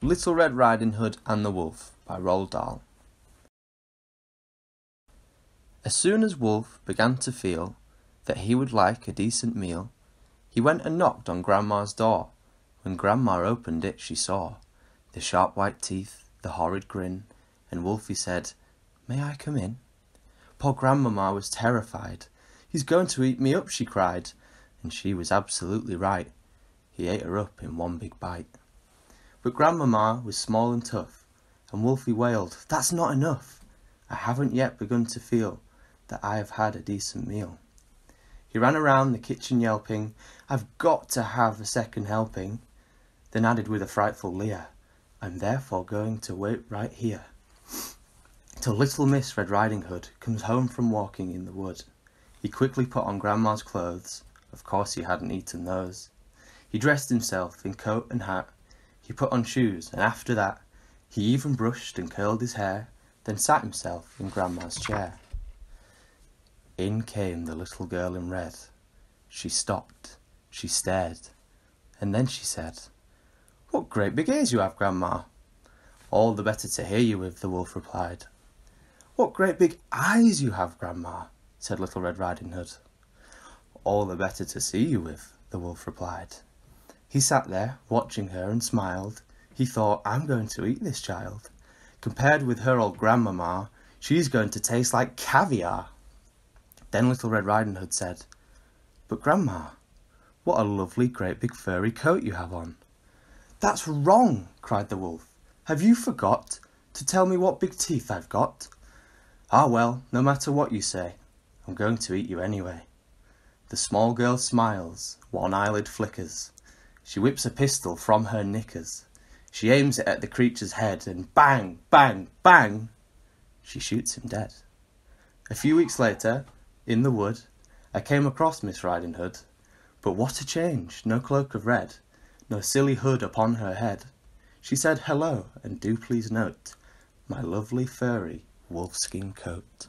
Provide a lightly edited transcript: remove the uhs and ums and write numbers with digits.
Little Red Riding Hood and the Wolf by Roald Dahl. As soon as Wolf began to feel that he would like a decent meal, he went and knocked on Grandma's door. When Grandma opened it, she saw the sharp white teeth, the horrid grin, and Wolfie said, "May I come in?" Poor Grandmama was terrified. "He's going to eat me up," she cried, and she was absolutely right. He ate her up in one big bite. But Grandmama was small and tough, and Wolfie wailed, "That's not enough. I haven't yet begun to feel that I have had a decent meal." He ran around the kitchen yelping, "I've got to have a second helping," then added with a frightful leer, "I'm therefore going to wait right here till little Miss Red Riding Hood comes home from walking in the wood." He quickly put on Grandma's clothes. Of course he hadn't eaten those. He dressed himself in coat and hat. He put on shoes, and after that, he even brushed and curled his hair, then sat himself in Grandma's chair. In came the little girl in red. She stopped, she stared, and then she said, "What great big ears you have, Grandma." "All the better to hear you with," the wolf replied. "What great big eyes you have, Grandma," said Little Red Riding Hood. "All the better to see you with," the wolf replied. He sat there, watching her, and smiled. He thought, "I'm going to eat this child. Compared with her old Grandmama, she's going to taste like caviar." Then Little Red Riding Hood said, "But Grandma, what a lovely great big furry coat you have on." "That's wrong," cried the wolf. "Have you forgot to tell me what big teeth I've got?" "Ah well, no matter what you say, I'm going to eat you anyway." The small girl smiles, one eyelid flickers. She whips a pistol from her knickers. She aims it at the creature's head, and bang, bang, bang, she shoots him dead. A few weeks later, in the wood, I came across Miss Riding Hood. But what a change! No cloak of red, no silly hood upon her head. She said, "Hello, and do please note my lovely furry wolfskin coat."